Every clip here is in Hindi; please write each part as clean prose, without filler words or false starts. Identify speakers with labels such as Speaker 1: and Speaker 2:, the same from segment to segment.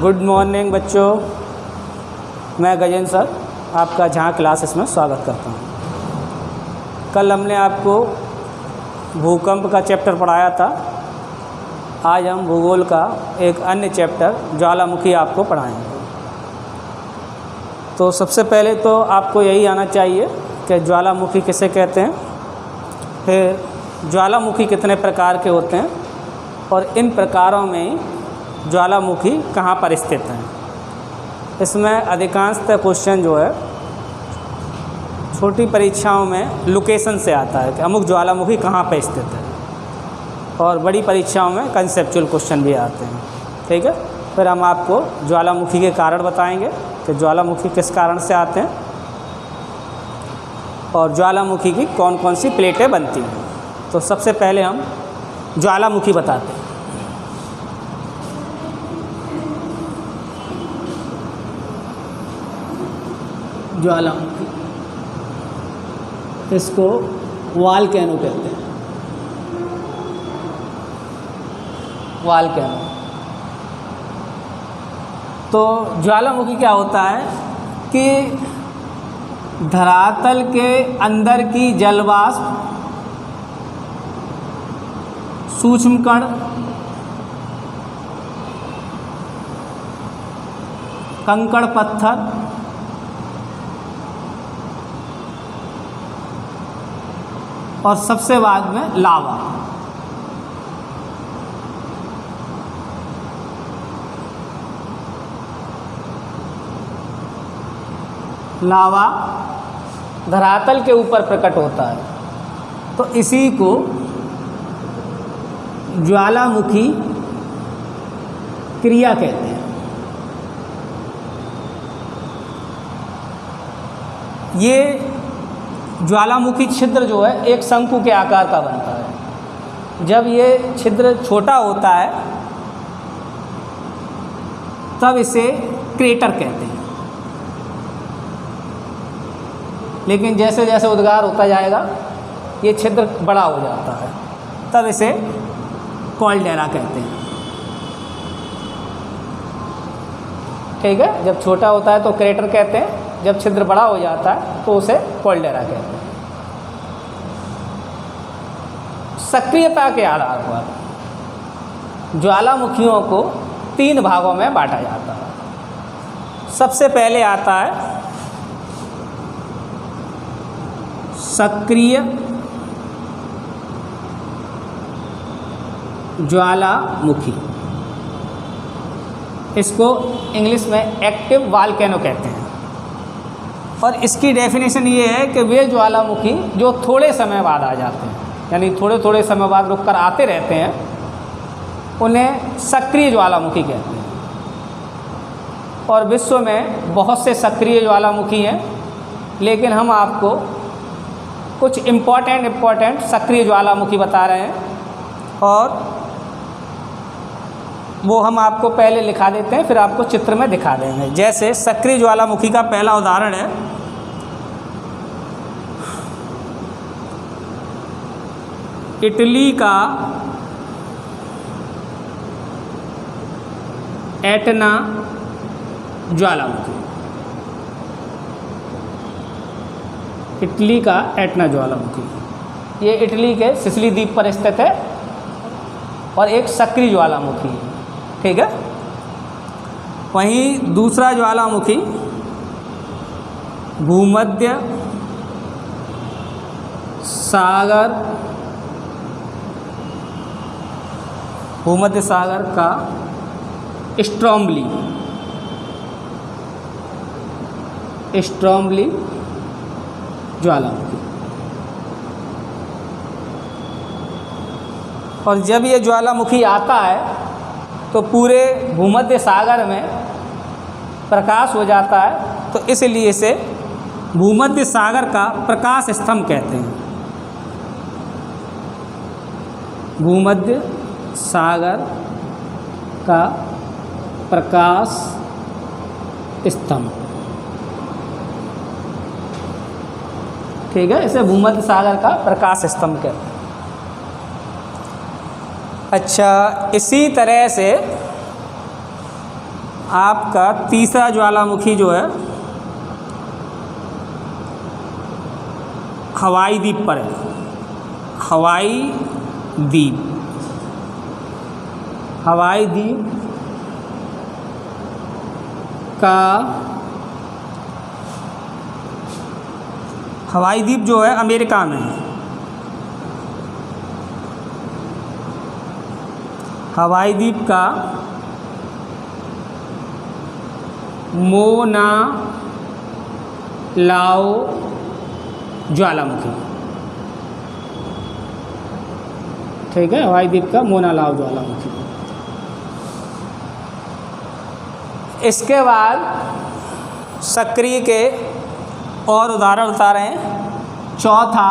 Speaker 1: गुड मॉर्निंग बच्चों, मैं गजेंद्र सर आपका जहाँ क्लासेस में स्वागत करता हूँ। कल हमने आपको भूकंप का चैप्टर पढ़ाया था। आज हम भूगोल का एक अन्य चैप्टर ज्वालामुखी आपको पढ़ाएंगे। तो सबसे पहले तो आपको यही आना चाहिए कि ज्वालामुखी किसे कहते हैं, फिर ज्वालामुखी कितने प्रकार के होते हैं और इन प्रकारों में ज्वालामुखी कहाँ पर स्थित हैं। इसमें अधिकांशतः क्वेश्चन जो है छोटी परीक्षाओं में लोकेशन से आता है कि अमुक ज्वालामुखी कहाँ पर स्थित है, और बड़ी परीक्षाओं में कंसेप्चुअल क्वेश्चन भी आते हैं। ठीक है, फिर हम आपको ज्वालामुखी के कारण बताएंगे कि ज्वालामुखी किस कारण से आते हैं और ज्वालामुखी की कौन कौन सी प्लेटें बनती हैं। तो सबसे पहले हम ज्वालामुखी बताते हैं। ज्वालामुखी, इसको वॉल्केनो कहते हैं। वॉल्केनो। तो ज्वालामुखी क्या होता है कि धरातल के अंदर की जलवाष्प, सूक्ष्म कण, कंकड़ पत्थर और सबसे बाद में लावा, लावा धरातल के ऊपर प्रकट होता है। तो इसी को ज्वालामुखी क्रिया कहते हैं। ये ज्वालामुखी छिद्र जो है एक शंकु के आकार का बनता है। जब ये छिद्र छोटा होता है तब इसे क्रेटर कहते हैं, लेकिन जैसे जैसे उद्गार होता जाएगा ये छिद्र बड़ा हो जाता है, तब इसे कॉल्डेरा कहते हैं। ठीक है, जब छोटा होता है तो क्रेटर कहते हैं, जब छिद्र बड़ा हो जाता है तो उसे कॉल्डेरा कहते हैं। सक्रियता के आधार पर ज्वालामुखियों को 3 भागों में बांटा जाता है। सबसे पहले आता है सक्रिय ज्वालामुखी, इसको इंग्लिश में एक्टिव वॉल्केनो कहते हैं। और इसकी डेफिनेशन ये है कि वे ज्वालामुखी जो थोड़े समय बाद आ जाते हैं, यानी थोड़े थोड़े समय बाद रुककर आते रहते हैं, उन्हें सक्रिय ज्वालामुखी कहते हैं। और विश्व में बहुत से सक्रिय ज्वालामुखी हैं, लेकिन हम आपको कुछ इम्पॉर्टेंट सक्रिय ज्वालामुखी बता रहे हैं, और वो हम आपको पहले लिखा देते हैं, फिर आपको चित्र में दिखा देंगे। जैसे सक्रिय ज्वालामुखी का पहला उदाहरण है इटली का एटना ज्वालामुखी। इटली का एटना ज्वालामुखी ये इटली के सिसिली द्वीप पर स्थित है और एक सक्रिय ज्वालामुखी है। ठीक है, वहीं दूसरा ज्वालामुखी भूमध्य सागर का स्ट्रोम्बली ज्वालामुखी। और जब ये ज्वालामुखी आता है तो पूरे भूमध्य सागर में प्रकाश हो जाता है, तो इसलिए इसे भूमध्य सागर का प्रकाश स्तंभ कहते हैं। भूमध्य सागर का प्रकाश स्तंभ। ठीक है, इसे भूमध्य सागर का प्रकाश स्तंभ कहते हैं। अच्छा, इसी तरह से आपका तीसरा ज्वालामुखी जो है हवाई द्वीप पर है। हवाई द्वीप का हवाई द्वीप जो है अमेरिका में है। हवाई द्वीप का मोना लाओ ज्वालामुखी, ठीक है, हवाई द्वीप का मोना लाओ ज्वालामुखी। इसके बाद सक्रिय के और उदाहरण बता रहे हैं। चौथा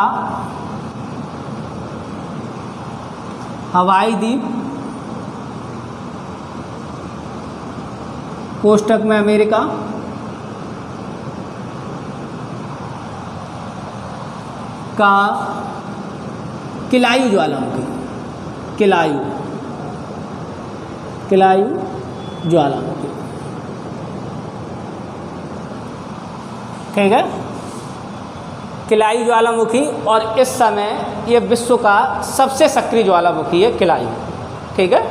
Speaker 1: हवाई द्वीप कोष्टक में अमेरिका, का किलायु ज्वालामुखी, किलायु ज्वालामुखी, ठीक है, किलायु ज्वालामुखी। और इस समय ये विश्व का सबसे सक्रिय ज्वालामुखी है किलायु, ठीक है।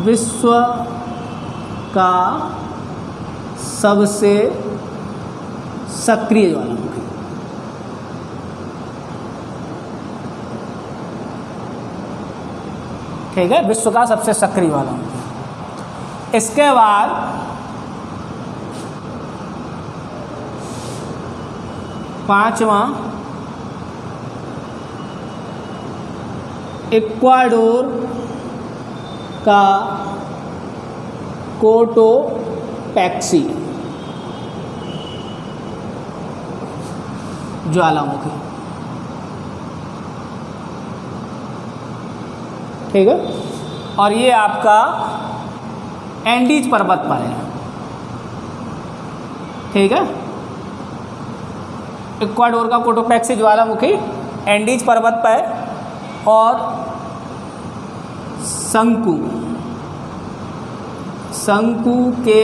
Speaker 1: विश्व का सबसे सक्रिय ज्वालामुखी, ठीक है, विश्व का सबसे सक्रिय ज्वालामुखी। इसके बाद पांचवा इक्वाडोर का कोटोपैक्सी ज्वालामुखी, ठीक है, और ये आपका एंडीज पर्वत पर है, ठीक है। इक्वाडोर का कोटोपैक्सी ज्वालामुखी एंडीज पर्वत पर है और शंकु के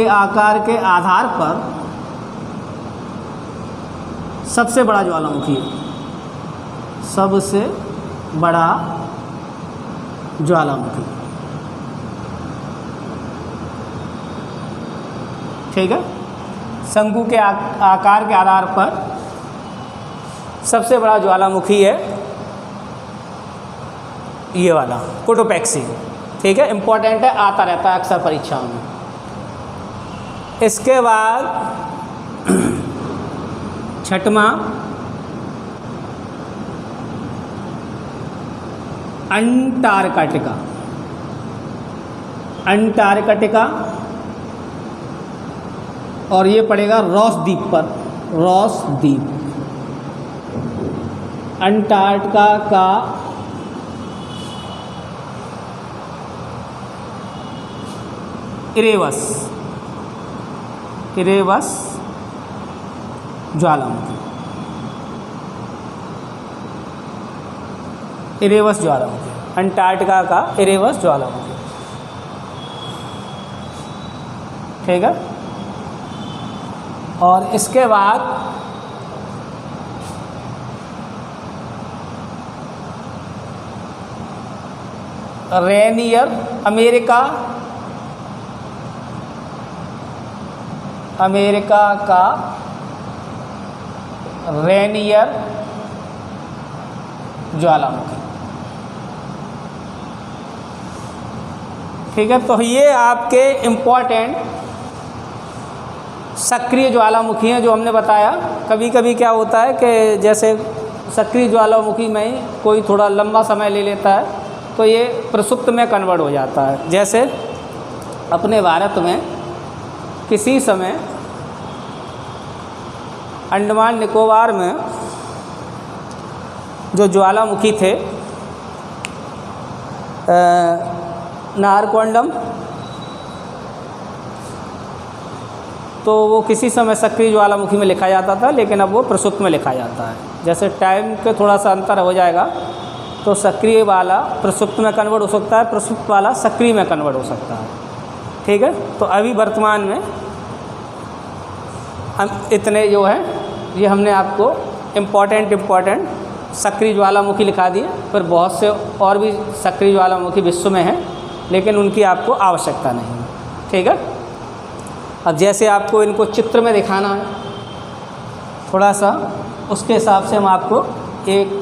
Speaker 1: आकार के आधार पर सबसे बड़ा ज्वालामुखी है, सबसे बड़ा ज्वालामुखी, ठीक है। शंकु के आकार के आधार पर सबसे बड़ा ज्वालामुखी है ये वाला कोटोपैक्सी, ठीक है, इम्पोर्टेंट है, आता रहता है अक्सर परीक्षाओं में। इसके बाद छठवां अंटार्कटिका और ये पड़ेगा रॉस द्वीप पर, रॉस द्वीप, अंटार्कटिका का इरेवस ज्वालामुखी, इरेवस ज्वालामुखी, अंटार्कटिका का इरेवस ज्वालामुखी, ठीक है। और इसके बाद रेनियर अमेरिका का रेनियर ज्वालामुखी, ठीक है। तो ये आपके इम्पोर्टेंट सक्रिय ज्वालामुखी हैं जो हमने बताया। कभी कभी क्या होता है कि जैसे सक्रिय ज्वालामुखी में ही कोई थोड़ा लंबा समय ले लेता है तो ये प्रसुप्त में कन्वर्ट हो जाता है। जैसे अपने भारत में किसी समय अंडमान निकोबार में जो ज्वालामुखी थे नाहरकोंडम तो वो किसी समय सक्रिय ज्वालामुखी में लिखा जाता था, लेकिन अब वो प्रसुप्त में लिखा जाता है। जैसे टाइम के थोड़ा सा अंतर हो जाएगा तो सक्रिय वाला प्रसुप्त में कन्वर्ट हो सकता है, प्रसुप्त वाला सक्रिय में कन्वर्ट हो सकता है। ठीक है, तो अभी वर्तमान में हम इतने जो है ये हमने आपको इम्पॉर्टेंट सक्रिय ज्वालामुखी लिखा दिए। फिर बहुत से और भी सक्रिय ज्वालामुखी विश्व में हैं, लेकिन उनकी आपको आवश्यकता नहीं है। ठीक है, अब जैसे आपको इनको चित्र में दिखाना है थोड़ा सा, उसके हिसाब से हम आपको एक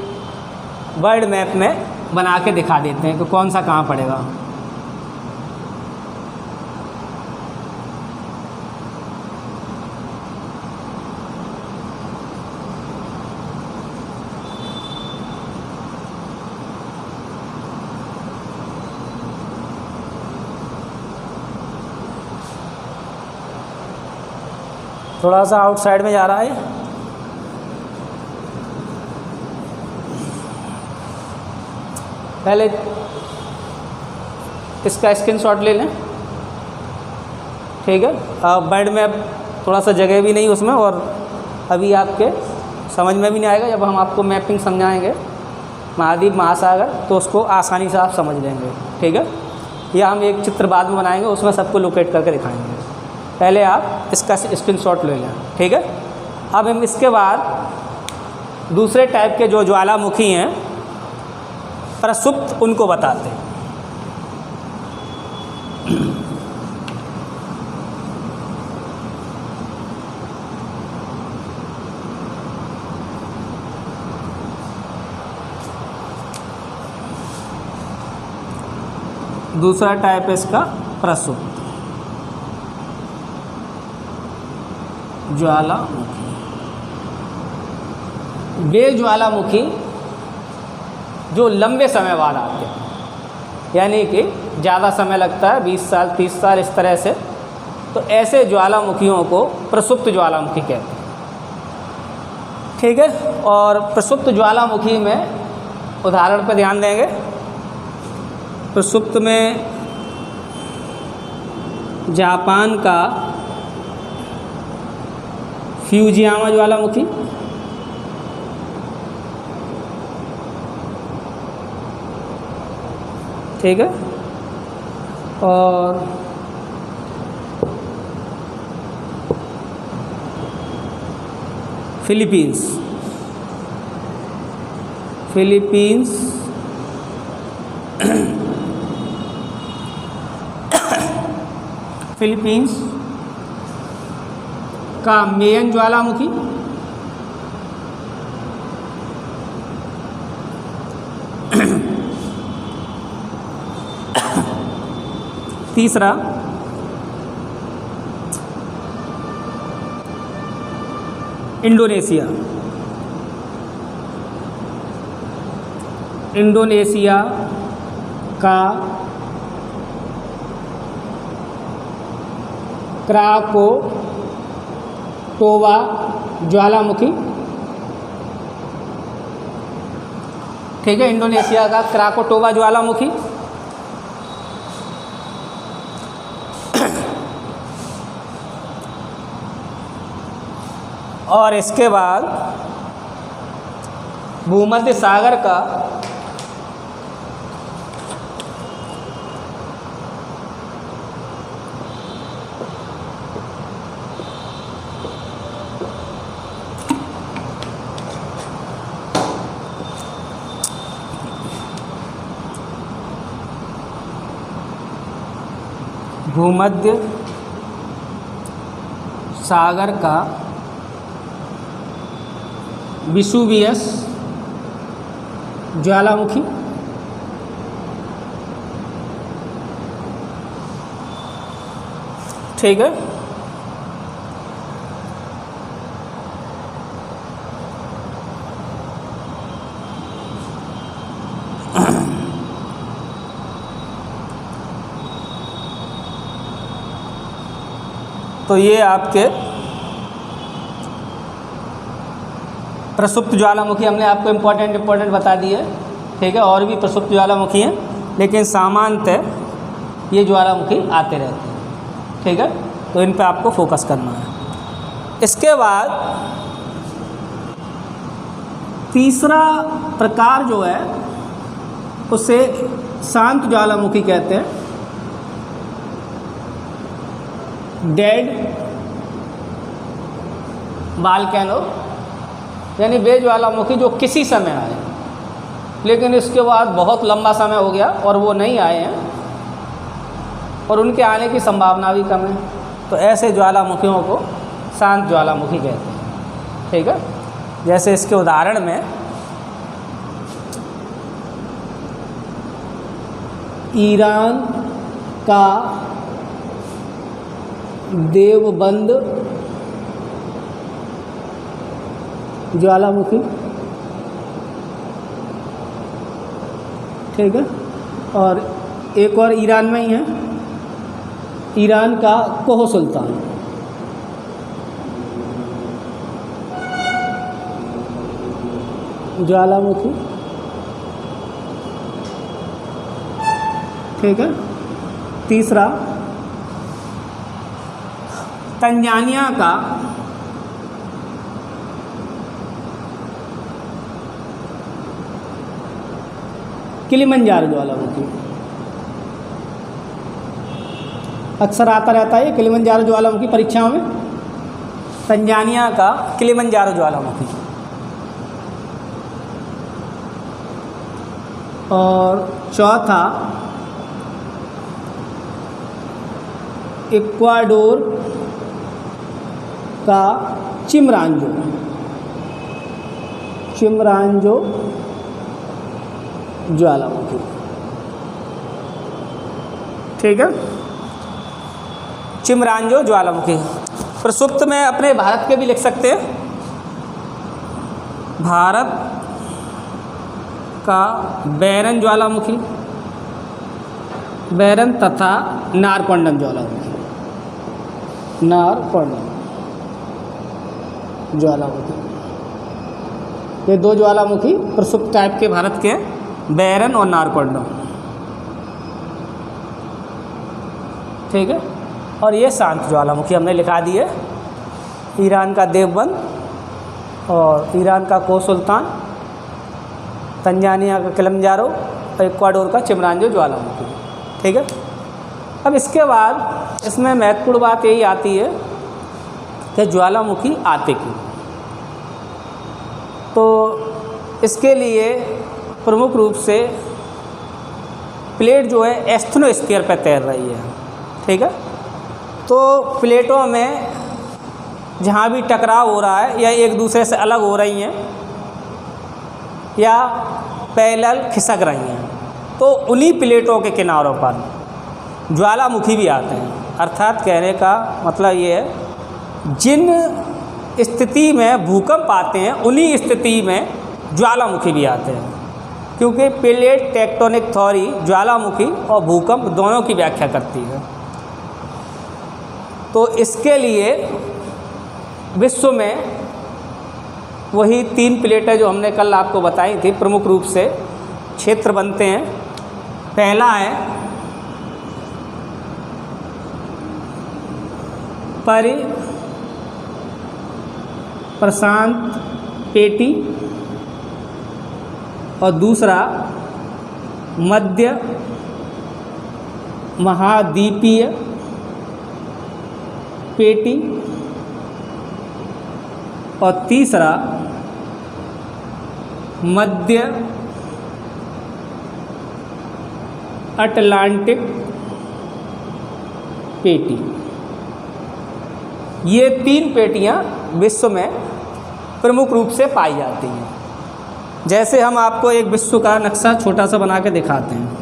Speaker 1: वर्ल्ड मैप में बना के दिखा देते हैं कि कौन सा कहाँ पड़ेगा। थोड़ा सा आउटसाइड में जा रहा है। पहले इसका स्क्रीनशॉट ले लें। ठीक है, वर्ल्ड मैप थोड़ा सा जगह भी नहीं उसमें, और अभी आपके समझ में भी नहीं आएगा। जब हम आपको मैपिंग समझाएंगे महाद्वीप महासागर तो उसको आसानी से आप समझ लेंगे। ठीक है, या हम एक चित्र बाद में बनाएंगे, उसमें सबको लोकेट करके दिखाएंगे। पहले आप इसका स्क्रीनशॉट ले लें। ठीक है, अब हम इसके बाद दूसरे टाइप के जो ज्वालामुखी हैं प्रसुप्त, उनको बताते हैं। दूसरा टाइप है इसका प्रसुप्त ज्वालामुखी। वे ज्वालामुखी जो लंबे समय बाद आते हैं, यानी कि ज़्यादा समय लगता है, 20 साल 30 साल इस तरह से, तो ऐसे ज्वालामुखियों को प्रसुप्त ज्वालामुखी कहते हैं। ठीक है, और प्रसुप्त ज्वालामुखी में उदाहरण पर ध्यान देंगे। प्रसुप्त में जापान का फ्यूजियामा ज्वालामुखी, ठीक है, और फिलीपींस का मेयन ज्वालामुखी, तीसरा इंडोनेशिया का क्राकोटोवा ज्वालामुखी। ठीक है, इंडोनेशिया का क्राकोटोवा ज्वालामुखी। और इसके बाद भूमध्य सागर का भूमध्य सागर का विसुवियस ज्वालामुखी। ठीक है, तो ये आपके प्रसुप्त ज्वालामुखी हमने आपको इम्पोर्टेंट बता दिए। ठीक है, और भी प्रसुप्त ज्वालामुखी हैं, लेकिन सामान्यतः ये ज्वालामुखी आते रहते हैं। ठीक है, तो इन पे आपको फोकस करना है। इसके बाद तीसरा प्रकार जो है उसे शांत ज्वालामुखी कहते हैं, डेड वॉल्केनो, यानी वे ज्वालामुखी जो किसी समय आए लेकिन इसके बाद बहुत लंबा समय हो गया और वो नहीं आए हैं और उनके आने की संभावना भी कम है, तो ऐसे ज्वालामुखियों को शांत ज्वालामुखी कहते हैं। ठीक है, जैसे इसके उदाहरण में ईरान का देवबंद ज्वालामुखी, ठीक है, और एक और ईरान में ही है, ईरान का कोह सुल्तान, ज्वालामुखी, ठीक है। तीसरा तंजानिया का किलिमंजारो ज्वालामुखी, अक्सर आता रहता है किलिमंजारो ज्वालामुखी परीक्षाओं में, तंजानिया का किलिमंजारो ज्वालामुखी। और चौथा इक्वाडोर का चिमरांजो ज्वालामुखी, ठीक है, चिमरांजो ज्वालामुखी। प्रसुप्त में अपने भारत के भी लिख सकते हैं, भारत का बैरन ज्वालामुखी, बैरन तथा नारकोंडम ज्वालामुखी, नारकोंडम ज्वालामुखी, ये दो ज्वालामुखी प्रसुप्त टाइप के भारत के, बैरन और नारकोंडम, ठीक है। और ये शांत ज्वालामुखी हमने लिखा दी है, ईरान का देवबंद और ईरान का कोह सुल्तान, तंजानिया का किलिमंजारो और इक्वाडोर का चिमरांजो ज्वालामुखी, ठीक है। अब इसके बाद इसमें महत्वपूर्ण बात यही आती है कि ज्वालामुखी आते क्यों। तो इसके लिए प्रमुख रूप से प्लेट जो है एस्थेनोस्फीयर पर तैर रही है, ठीक है। तो प्लेटों में जहाँ भी टकराव हो रहा है या एक दूसरे से अलग हो रही हैं या पैरेलल खिसक रही हैं, तो उन्हीं प्लेटों के किनारों पर ज्वालामुखी भी आते हैं। अर्थात कहने का मतलब ये है, जिन स्थिति में भूकंप आते हैं उन्हीं स्थिति में ज्वालामुखी भी आते हैं, क्योंकि प्लेट टेक्टोनिक थ्योरी ज्वालामुखी और भूकंप दोनों की व्याख्या करती है। तो इसके लिए विश्व में वही 3 प्लेटें जो हमने कल आपको बताई थी प्रमुख रूप से क्षेत्र बनते हैं। पहला है प्रशांत पेटी और दूसरा मध्य महाद्वीपीय पेटी और तीसरा मध्य अटलांटिक पेटी। ये 3 पेटियां विश्व में प्रमुख रूप से पाई जाती हैं। जैसे हम आपको एक विश्व का नक्शा छोटा सा बना के दिखाते हैं।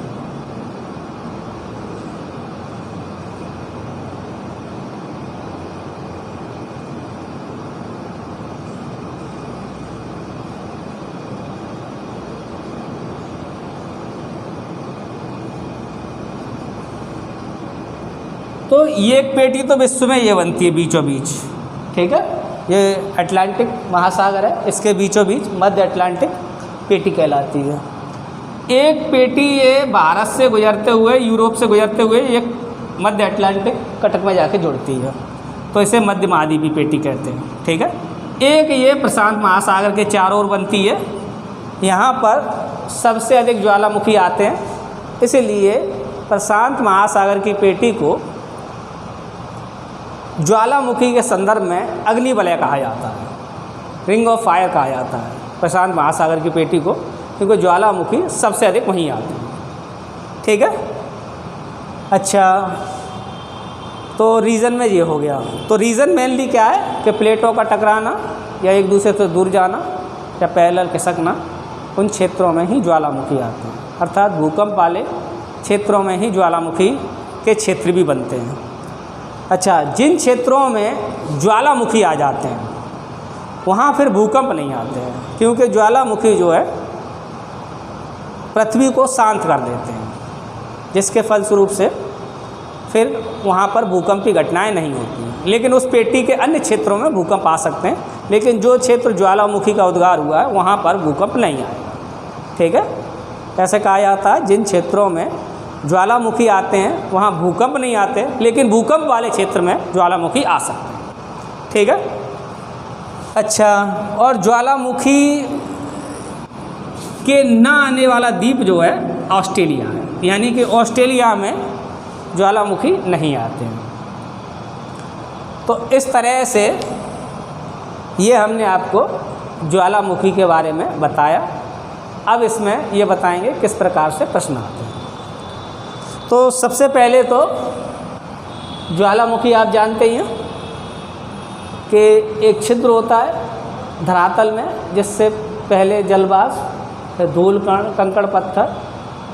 Speaker 1: तो ये एक पेटी तो विश्व में ये बनती है बीचों बीच, ठीक है। ये अटलांटिक महासागर है, इसके बीचों बीच मध्य अटलांटिक पेटी कहलाती है। एक पेटी ये भारत से गुजरते हुए, यूरोप से गुजरते हुए एक मध्य अटलांटिक कटक में जाके जुड़ती है। तो इसे मध्य महाद्वीपीय पेटी कहते हैं। ठीक है, एक ये प्रशांत महासागर के चारों ओर बनती है, यहाँ पर सबसे अधिक ज्वालामुखी आते हैं, इसलिए प्रशांत महासागर की पेटी को ज्वालामुखी के संदर्भ में अग्निवलय कहा जाता है, रिंग ऑफ फायर कहा जाता है प्रशांत महासागर की पेटी को, क्योंकि ज्वालामुखी सबसे अधिक वहीं आते हैं। ठीक है, अच्छा, तो रीज़न में ये हो गया। तो रीज़न मेनली क्या है कि प्लेटों का टकराना या एक दूसरे से दूर जाना या पैरेलल खिसकना, उन क्षेत्रों में ही ज्वालामुखी आते हैं, अर्थात भूकंप वाले क्षेत्रों में ही ज्वालामुखी के क्षेत्र भी बनते हैं। अच्छा, जिन क्षेत्रों में ज्वालामुखी आ जाते हैं वहाँ फिर भूकंप नहीं आते हैं, क्योंकि ज्वालामुखी जो है पृथ्वी को शांत कर देते हैं, जिसके फलस्वरूप से फिर वहाँ पर भूकंप की घटनाएं नहीं होती हैं। लेकिन उस पेटी के अन्य क्षेत्रों में भूकंप आ सकते हैं, लेकिन जो क्षेत्र ज्वालामुखी का उद्गार हुआ है वहाँ पर भूकंप नहीं आएगा। ठीक है, ऐसे कहा जाता है जिन क्षेत्रों में ज्वालामुखी आते हैं वहाँ भूकंप नहीं आते, लेकिन भूकंप वाले क्षेत्र में ज्वालामुखी आ सकते हैं। ठीक है, अच्छा, और ज्वालामुखी के ना आने वाला द्वीप जो है ऑस्ट्रेलिया है, यानी कि ऑस्ट्रेलिया में ज्वालामुखी नहीं आते हैं। तो इस तरह से ये हमने आपको ज्वालामुखी के बारे में बताया। अब इसमें ये बताएंगे किस प्रकार से प्रश्न आते हैं। तो सबसे पहले तो ज्वालामुखी आप जानते ही हैं कि एक छिद्र होता है धरातल में, जिससे पहले जलवाष्प, फिर धूल कण, कंकड़ पत्थर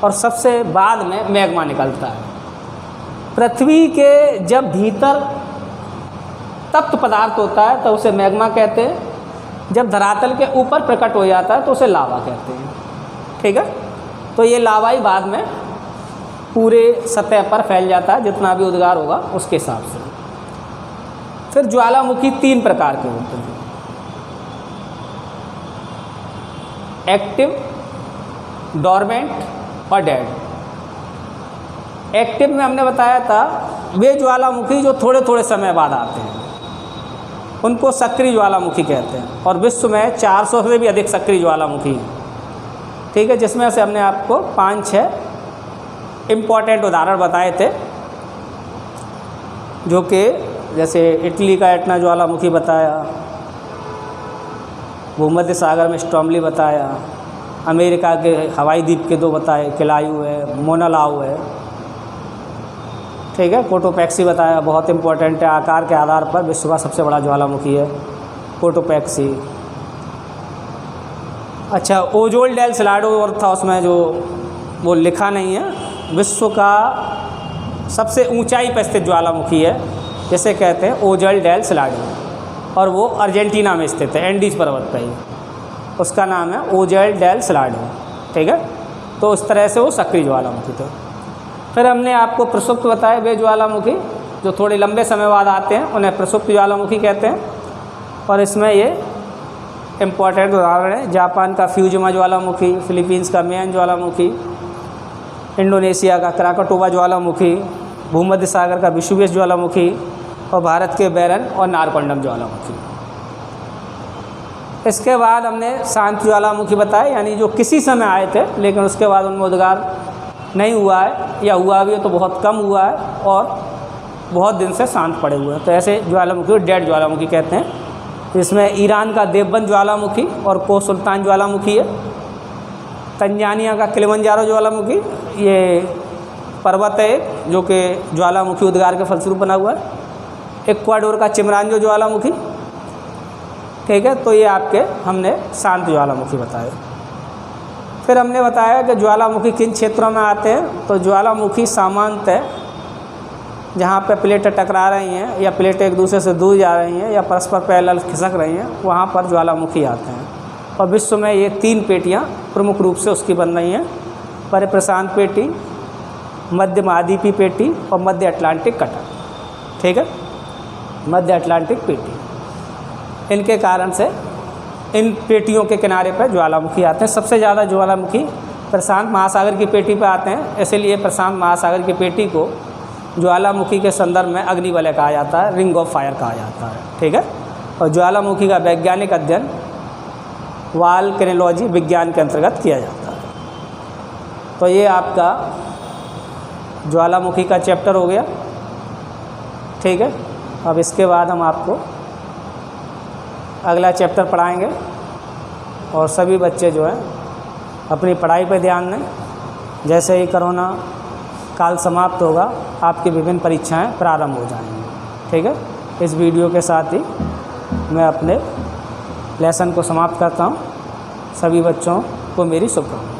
Speaker 1: और सबसे बाद में मैग्मा निकलता है। पृथ्वी के जब भीतर तप्त पदार्थ होता है तो उसे मैग्मा कहते हैं, जब धरातल के ऊपर प्रकट हो जाता है तो उसे लावा कहते हैं। ठीक है, तो ये लावा ही बाद में पूरे सतह पर फैल जाता है, जितना भी उद्गार होगा उसके हिसाब से। फिर ज्वालामुखी 3 प्रकार के होते हैं, एक्टिव, डोरमेंट और डेड। एक्टिव में हमने बताया था वे ज्वालामुखी जो थोड़े थोड़े समय बाद आते हैं, उनको सक्रिय ज्वालामुखी कहते हैं, और विश्व में 400 से भी अधिक सक्रिय ज्वालामुखी हैं। ठीक है, जिसमें से हमने आपको 5-6 इम्पॉर्टेंट उदाहरण बताए थे, जो कि जैसे इटली का एटना ज्वालामुखी बताया, भूमध्य सागर में स्ट्रोमली बताया, अमेरिका के हवाई द्वीप के 2 बताए, किलायू है, मोनालाऊ है। ठीक है, कोटोपैक्सी बताया, बहुत इंपॉर्टेंट है, आकार के आधार पर विश्व का सबसे बड़ा ज्वालामुखी है कोटोपैक्सी। अच्छा, ओजोल डेल सलाडो और था उसमें जो वो लिखा नहीं है, विश्व का सबसे ऊंचाई पर स्थित ज्वालामुखी है, जिसे कहते हैं ओजोल डेल सलाडो, और वो अर्जेंटीना में स्थित है, एंडीज पर्वत पर ही, उसका नाम है ओजोल डेल सलाडो। ठीक है, तो उस तरह से वो सक्रिय ज्वालामुखी थे। फिर हमने आपको प्रसुप्त बताए वे ज्वालामुखी जो थोड़े लंबे समय बाद आते हैं, उन्हें प्रसुप्त ज्वालामुखी कहते हैं, और इसमें ये इम्पॉर्टेंट उदाहरण है जापान का फ्यूजिमा ज्वालामुखी, फिलीपींस का मेयन ज्वालामुखी, इंडोनेशिया का क्राकाटोवा ज्वालामुखी, भूमध्य सागर का विषुवेश ज्वालामुखी, और भारत के बैरन और नारकोंडम ज्वालामुखी। इसके बाद हमने शांत ज्वालामुखी बताए, यानी जो किसी समय आए थे लेकिन उसके बाद उनमें उद्गार नहीं हुआ है, या हुआ भी है तो बहुत कम हुआ है और बहुत दिन से शांत पड़े हुए हैं, तो ऐसे ज्वालामुखी को डेड ज्वालामुखी कहते हैं। इसमें ईरान का देवबंद ज्वालामुखी और को सुल्तान ज्वालामुखी है, तंजानिया का किलिमंजारो ज्वालामुखी, ये पर्वत है जो कि ज्वालामुखी उद्गार के फलस्वरूप बना हुआ है, इक्वाडोर का चिमरांजो ज्वालामुखी। ठीक है, तो ये आपके हमने शांत ज्वालामुखी बताए। फिर हमने बताया कि ज्वालामुखी किन क्षेत्रों में आते हैं, तो ज्वालामुखी सामान्यतः जहाँ पे प्लेटें टकरा रही हैं या प्लेटें एक दूसरे से दूर जा रही हैं या परस्पर पैरेलल खिसक रही हैं, वहाँ पर ज्वालामुखी आते हैं। और विश्व में ये 3 पेटियाँ प्रमुख रूप से उसकी बन रही हैं, परिप्रशांत पेटी, मध्य महाद्वीपीय पेटी और मध्य अटलांटिक कटर। ठीक है, मध्य अटलांटिक पेटी, इनके कारण से इन पेटियों के किनारे पर ज्वालामुखी आते हैं। सबसे ज़्यादा ज्वालामुखी प्रशांत महासागर की पेटी पर आते हैं, इसीलिए प्रशांत महासागर की पेटी को ज्वालामुखी के संदर्भ में अग्निवलय कहा जाता है, रिंग ऑफ फायर कहा जाता है, ठीक है। और ज्वालामुखी का वैज्ञानिक अध्ययन वॉल्केनोलॉजी विज्ञान के अंतर्गत किया जाता है। तो ये आपका ज्वालामुखी का चैप्टर हो गया, ठीक है। अब इसके बाद हम आपको अगला चैप्टर पढ़ाएंगे और सभी बच्चे जो है अपनी पढ़ाई पर ध्यान दें। जैसे ही कोरोना काल समाप्त होगा आपकी विभिन्न परीक्षाएं प्रारंभ हो जाएंगी, ठीक है। इस वीडियो के साथ ही मैं अपने लेसन को समाप्त करता हूं। सभी बच्चों को मेरी शुभकामनाएं।